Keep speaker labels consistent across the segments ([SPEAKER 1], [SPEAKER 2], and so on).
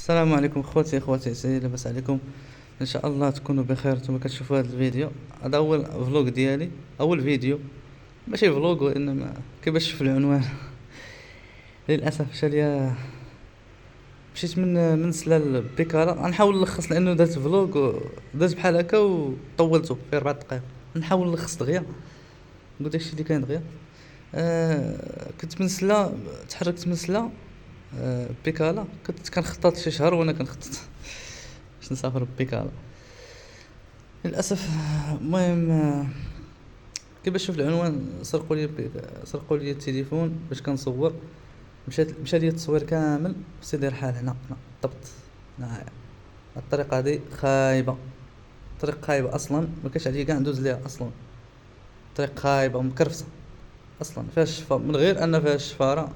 [SPEAKER 1] السلام عليكم اخواتي عساية لاباس عليكم. ان شاء الله تكونوا بخير. نتوما كتشوفوا هذا الفيديو، هذا اول فلوق ديالي، اول فيديو، ماشي فلوق وانما كيفاش تشوف العنوان. للاسف مشى ليا، مشيت من سلال بيكالا. غنحاول نلخص لانه درت فلوق ودرت بحال هكا وطولته في 4 دقائق. نحاول نلخص دغيا، نقول داكشي اللي كاين دغيا. كنت من سلا، تحركت من سلا بيكالا. كنت كنخطط شي شهر وانا كنخطط باش نسافر بيكالا. للاسف المهم كيفاش شوف العنوان، سرقوا لي التليفون باش كنصور. مشى لي التصوير كامل في سيدي الحال. هنا بالضبط هنايا. الطريقه هذه خايبه، طريق خايبه اصلا، ما كاش عليا كاع ندوز ليها اصلا. طريق خايبه مكرفسه اصلا، فيها الشفاره، من غير ان فيها الشفاره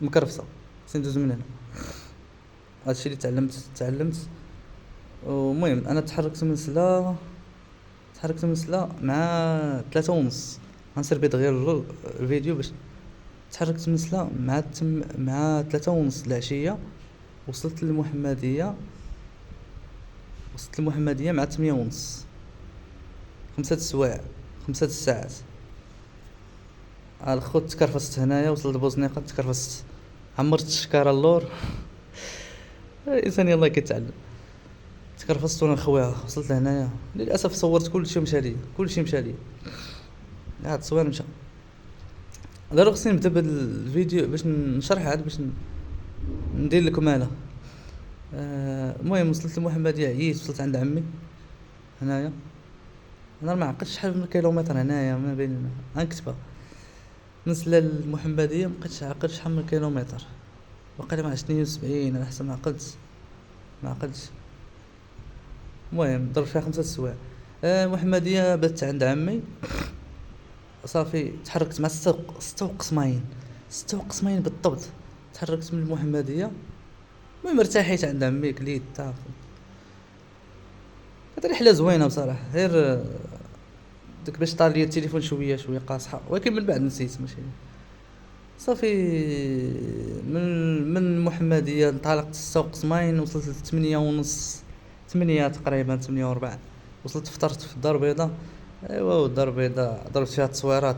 [SPEAKER 1] مكرفسه. خصني ندوز من هنا. هادشي اللي تعلمت. ومهم انا تحركت من سلا مع 3:30. غنسير بيض غير الفيديو باش تحركت من سلا مع 3:30 العشية. وصلت للمحمدية مع 8:30. 5 سوايع، 5 ساعات. الخوت تكرفست هنايا، وصلت لبوزنيقة تكرفست، عمرت الشكارة اللور. الانسان يلاه كيتعلم. تكرفست وانا خويها، وصلت لهنايا. للاسف صورت كلشي مشى ليا، هاد التصوير مشى. دابا خصني نبدا بالفيديو باش نشرح، عاد باش ندير لكم انا. المهم وصلت للمحمدية، عييت، وصلت عند عمي هنايا. انا ما عقلتش شحال من كيلومتر هنايا ما بين غنكتبها. نزل للمحمدية، مبقيتش عاقل شحال من كيلومتر، باقي مع 72 على حسب ما عقلتش. المهم ضرب فيها 5 سوايع. محمدية بات عند عمي. صافي تحركت مع 6 وقسمين بالضبط. تحركت من المحمدية. المهم ارتاحيت عند عمي، كليت كانت رحلة زوينة بصراحة. غير داك باش طار ليا التليفون شوية قاصحة، ولكن من بعد نسيت. ماشي صافي. من المحمدية انطلقت 6 وقسمين، وصلت ل8:30، 8 تقريبا، 8:15. وصلت فطرت في الدار البيضاء. ايوا الدار البيضاء ضربت فيها التصويره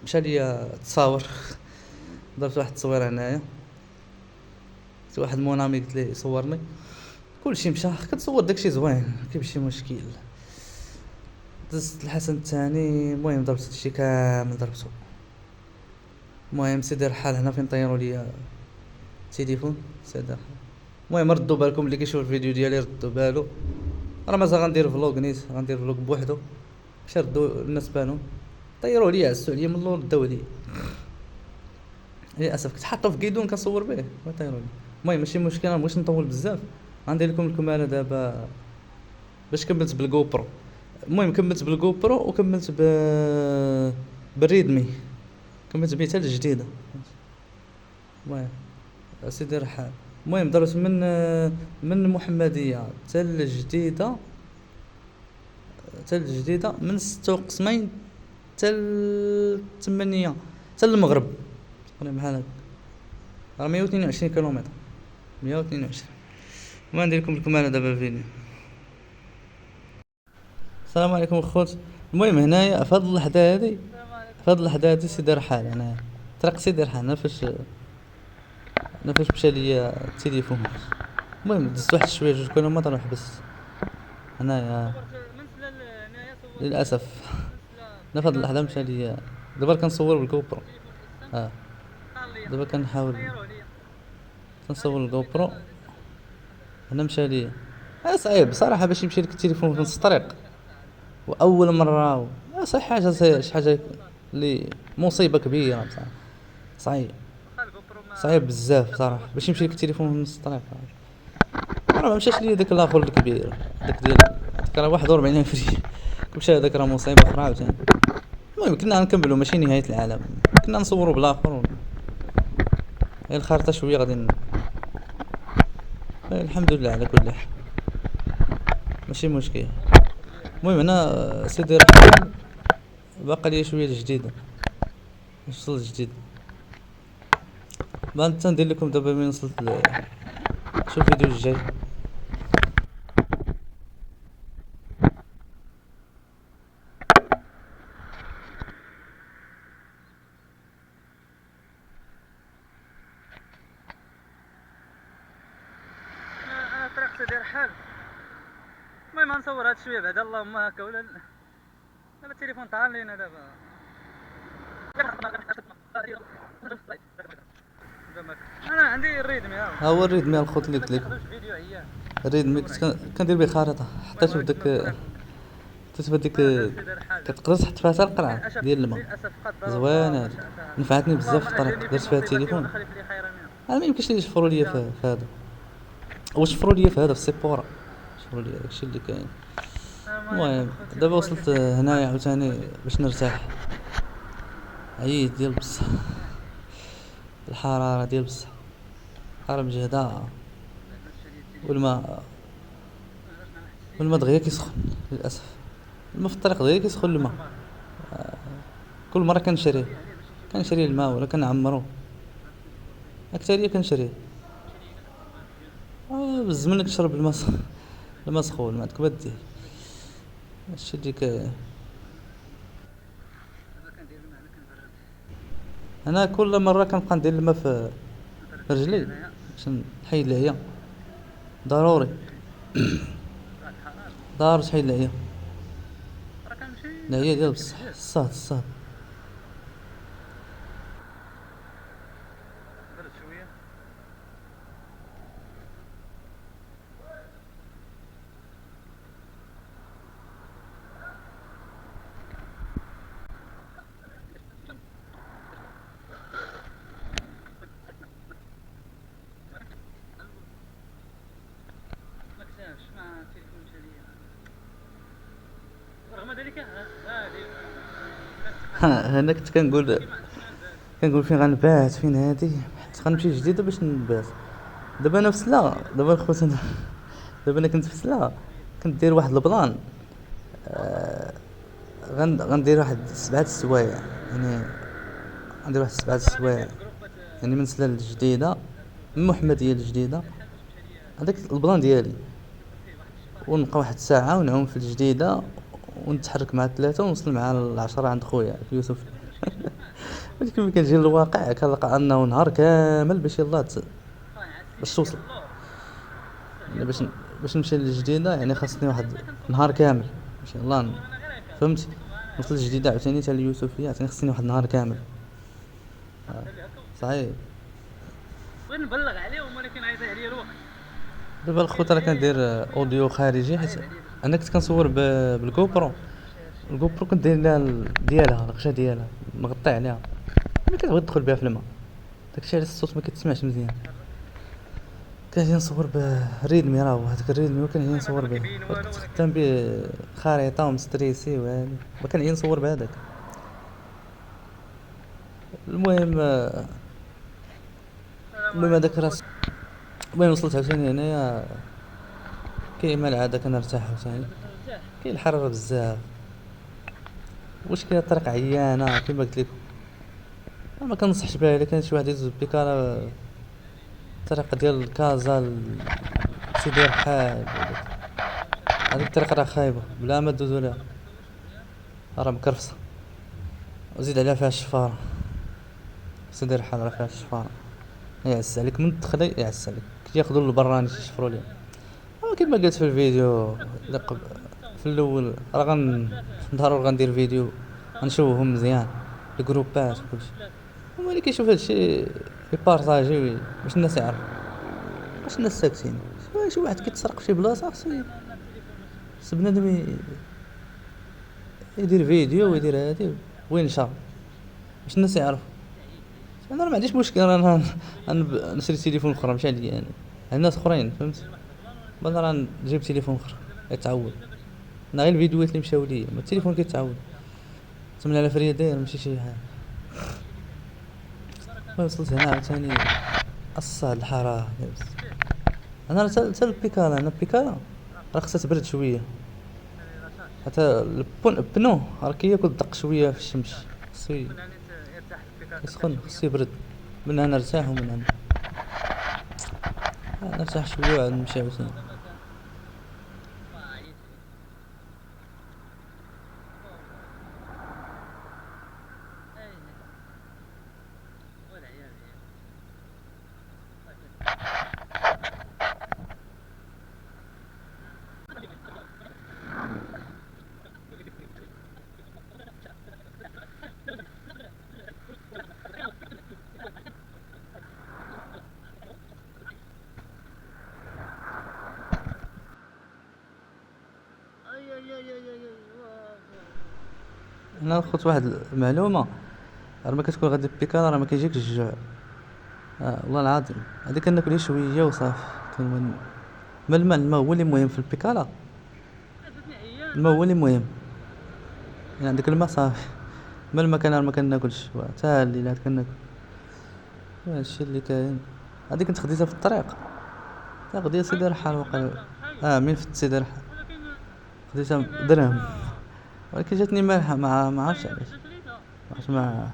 [SPEAKER 1] مشى ليا تصاور. درت واحد التصويره هنايا، قلت واحد مونامي قلت ليه يصورني. كلشي مشى، كتصور داكشي زوين، كيمشي مشكل. دزت الحسن الثاني. المهم ضربت هادشي كامل ضربته. المهم سيدي الحال هنا فين طيروا ليا التليفون. سيدي الحال. المهم ردوا بالكم اللي كيشوف الفيديو ديالي، ردوا بالو. راه مازال غندير فلوق نيت، غندير فلوق بوحدو. مشى ردوا الناس بالهم، طيروا ليا، عسوا عليا من اللور، داو ليا. للاسف كنت حاطه في كيدون كنصور به وطيروا لي. المهم ماشي مشكل، مابغيتش نطول بزاف. غندير لكم الكماله دابا باش كملت بالجو برو. المهم كملت بالجو برو وكملت بالريدمي، كملت بيه حتى الجديده. المهم سيدي الرحال. المهم درت من المحمديه حتى الجديده، من 6 وقسمين حتى 8، حتى المغرب تقريبا بحال هكا. راه 122 كيلومتر، 122. ما ندير لكم الكماله دابا الفيديو. السلام عليكم الخوت. المهم هنايا في هاد اللحظه هادي سيدي الرحال. هنايا طريق سيدي الرحال، انا فاش مشى ليا التليفون. المهم دزت واحد شويه 2 كيلومتر وحبست هنايا. للاسف انا في هاد اللحظه مشى ليا. دابا كنصور بالجو برو. دابا كنحاول كنصور الجو برو. هنا مشى ليا. صعيب بصراحه باش يمشي لك التليفون في نص الطريق واول مره. صحيح شي حاجه اللي مصيبه كبيره بصراحه. صعيب صعيب بزاف صراحه باش يمشي لك التليفون في نص الطريق. راه ما مشاش ليا داك الاخر الكبير، داك ديال داك راه 41 فري. مشى هذاك راه مصيبه اخرى عاوتاني. المهم كنا نكملوا، ماشي نهايه العالم، كنا نصوروا بالاخر. غير الخارطه شويه غادي الحمد لله على كل حال، ماشي مشكل. المهم هنا سيدي الرحمن باقي لي شويه الجديده، وصلت الجديد. ما ندير لكم دابا من وصلت شوف الفيديو الجاي.
[SPEAKER 2] انا طريقتي داير حال. المهم غنصور هاد شويه بعدا اللهم هكا ولا دابا التليفون طار لينا دابا. انا عندي الريدمي
[SPEAKER 1] ها هو الريدمي الخوت اللي قلت لك.
[SPEAKER 2] فيديو عيان
[SPEAKER 1] الريدمي كندير به خريطه، حطيته بداك حطيت بهاديك كتقدر تحط فيها حتى القرعه ديال الماء. زوينه هادي، نفعتني بزاف في الطريق، درت فيها التليفون. انا ما يمكنش لي يشفروا ليا في هذا، واش شفروا ليا في هذا في السيبورا، شفروا ليا داكشي اللي كاين. المهم دابا وصلت هنايا عاوتاني باش نرتاح، عييت ديال بصح، الحراره ديال بصح، الحراره مجهده، والماء دغيا كيسخن للاسف. الماء في الطريق دغيا كيسخن الماء. كل مره كنشري الماء ولا كنعمرو، اكثريه كنشريه. بالزمن كتشرب الماء سخون، ما عندك بديه هادشي اللي انا كل مره كنبقى ندير الماء في رجلي باش نحيد العيا، ضروري تحيد العيا ديال بصح. الصهد
[SPEAKER 2] رغم ذلك
[SPEAKER 1] هنا كنت كنقول فين غنبات، فين هادي، حيت غنمشي جديده باش نبات. دابا انا في سلا، دابا الخوت دابا انا كنت في سلا، كنت داير واحد البلان. غندير واحد 7 السوايع، يعني غندير واحد 7 السوايع، يعني من سلا الجديده، من محمديه الجديده، هذاك البلان ديالي. ونبقى واحد الساعه ونعوم في الجديده، ونتحرك مع 3 ونوصل مع 10 عند خويا في يوسف. ولكن ملي كنجي للواقع كنلقى انه نهار كامل باش يلاه باش توصل، يعني باش نمشي للجديده، يعني خاصني واحد نهار كامل باش يلاه فهمتي نوصل للجديده عاوتاني حتى ليوسفيه، يعني خاصني واحد نهار كامل. صحيح.
[SPEAKER 2] بغيت نبلغ عليهم ولكن عايز عليا الوقت.
[SPEAKER 1] دابا الخوت راه كندير اوديو خارجي، حيت انا كنت كنصور بالجوبرو. الجوبرو كنت داير لها ديالها الغشا ديالها مغطي عليها، ملي كتبغي تدخل بها في الماء داكشي علاش الصوت ما كيتسمعش مزيان. كنجي نصور بالريدمي، راه هذاك الريدمي كنجي نصور به، كنت خدام به خريطه ومستريسي وهادي، ما كنجي نصور بهذاك. المهم هذاك راس. المهم وصلت عاوتاني هنايا، كيما العاده كنرتاح عاوتاني، كاين الحراره بزاف، واش كاين الطريق عيانه كما قلت لكم. ما كنصحش بها الا كان شي واحد يدوز بكاره الطريق ديال كازا سيدي رحال، هذيك الطريق راه خايبه بلا ما دوزو لها، راه مكرفصه، وزيد عليها فيها الشفاره. سيدي رحال راه فيها الشفاره، يعس عليك من تدخلي، يعس عليك كياخذوا البراني يشفروا ليه. كما قلت في الفيديو في الاول، راه ضروري غندير فيديو غنشوفهم مزيان الجروبات وكلشي، هما اللي كيشوف هادشي يبارطاجي باش الناس يعرفوا، باش الناس ساكتين. شي واحد كيتسرق في شي بلاصه خصو بنادم يدير فيديو ويدير هادي وينشر باش الناس يعرفوا. انا ما عنديش مشكل انا نشري تليفون اخر ماشي عليا انا، الناس اخرين فهمت. انا راه نجيب تليفون اخر يتعود، انا غير الفيديوهات اللي مشاو ليا، ما التليفون كيتعود تمنى على فريه داير ماشي شي حاجه. وصلت هنا عاوتاني الصاد الحراره لابس. انا راه البيكالا، انا البيكالا راه خصها تبرد شويه، حتى البنو راه كياكل دق شويه في الشمس، خصو يسخن، خصو يبرد. من هنا نرتاح ومن هنا نرتاح شوية وعاد نمشي عاوتاني. انا خدت واحد المعلومة، راه ما كتكون غادي بيكالا راه ما كيجيكش الجوع. والله العظيم هادي كناكل غير شوية وصافي. ما الماء هو اللي مهم في البيكالا. الماء هو اللي مهم، يعني عندك الماء صافي. ما الماء كان ما كناكلش حتى الليلات كناكل. هادشي اللي كاين. هادي كنت خديتها في الطريق، خديتها سيدي رحال وقال. من فت سيدي رحال خديتها درهم، ولكن جاتني مالحة ما عرفتش علاش. عرفت ما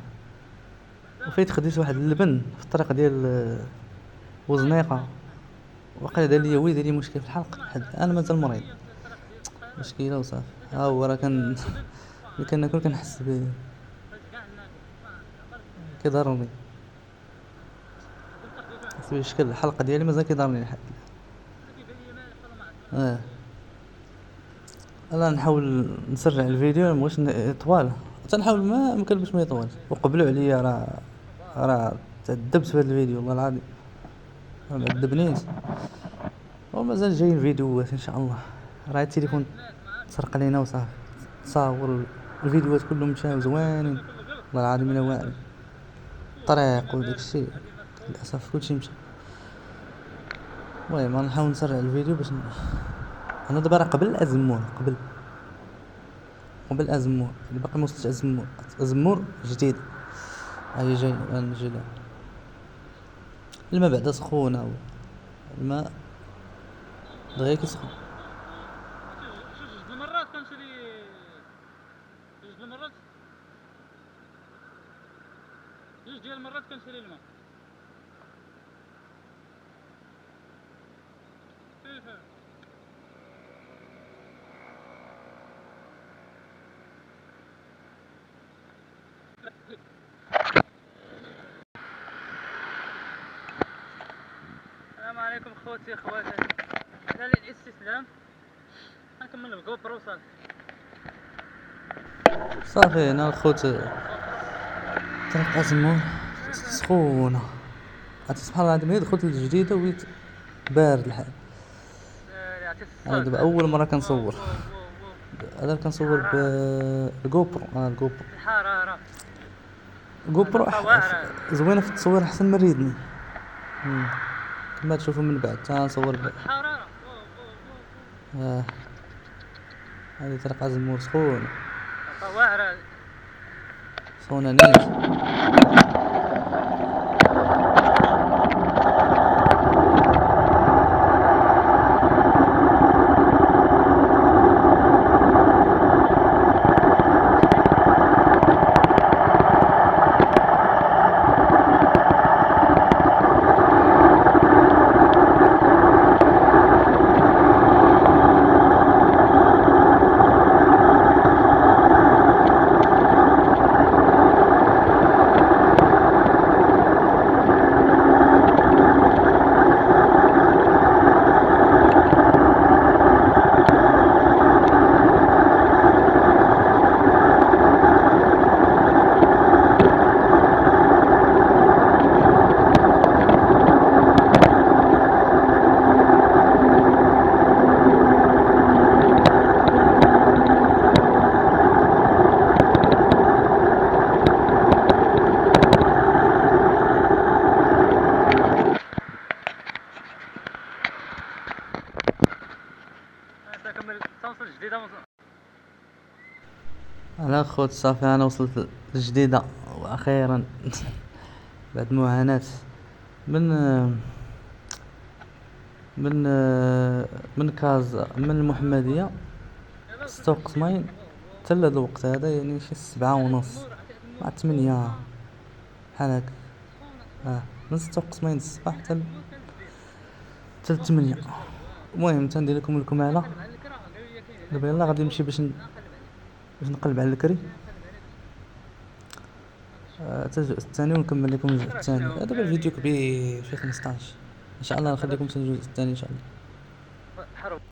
[SPEAKER 1] وفايت خديت واحد اللبن في الطريق ديال وزنيقة، وقال دار لي ويلي دار لي مشكل في الحلق لحد الان مازال مريض. مشكلة وصافي. ها هو راه ملي كناكل كنحس كيضرني، حس بشكل الحلقة ديالي مازال كيضرني لحد الان. انا نحاول نسرع الفيديو، مبغيتش طوال، تنحاول ما مكلبش ما يطول. وقبلوا عليا راه تعذبت في هذا الفيديو والله العظيم، ما عذبنيش. ومازال جايين فيديوهات ان شاء الله. راه التليفون تسرق لينا وصافي. تصاور الفيديوهات كلهم مشاو زوانين والله العظيم الا واعر. الطريق وداك الشيء للاسف كلشي مشى. المهم نحاول نسرع الفيديو باش انا دابا راه قبل الازمور، قبل ازمور اللي باقي ما وصلتش. ازمور جديد هاي جاي نجي لها. الماء بعدا سخونه، الماء دغيا كيسخن.
[SPEAKER 2] جوج المرات كنشري، جوج المرات، جوج ديال المرات كنشري الماء. كيف السلام عليكم خوتي خواتاتي. على الاستسلام غنكمل الجو برو
[SPEAKER 1] صافي انا الخوت طريق ازمور سخونه. سبحان الله العظيم، دخلت الجديده وليت بارد الحال.
[SPEAKER 2] يعطيك
[SPEAKER 1] انا
[SPEAKER 2] الصوت.
[SPEAKER 1] دابا اول مره كنصور.
[SPEAKER 2] واو
[SPEAKER 1] انا كنصور بالجوبرو. الجوبرو
[SPEAKER 2] الحرارة
[SPEAKER 1] جوبرو
[SPEAKER 2] الطواعر.
[SPEAKER 1] زوينه في التصوير احسن من ريدمي. كما تشوفوا من بعد نصور
[SPEAKER 2] الحرارة
[SPEAKER 1] آه. هذه طريق ازمور سخونه،
[SPEAKER 2] الطواعر.
[SPEAKER 1] سخونه نيت.
[SPEAKER 2] كمل توصل جديدة
[SPEAKER 1] على خوت صافي انا وصلت الجديده واخيرا بعد معاناه من من من كازا، من المحمديه، ستة قسمين حتى لهاد الوقت هذا، يعني شي 7:30 مع 8 بحال هكا. من 6 قسمين الصباح حتى حتى 8. المهم تندير لكم الكمالة. دابا يلا غادي نمشي باش نقلب على الكري حتى الجزء الثاني ونكمل لكم الجزء الثاني. دابا الفيديو كبير فيه 15 ان شاء الله نخليكم حتى الجزء الثاني ان شاء الله.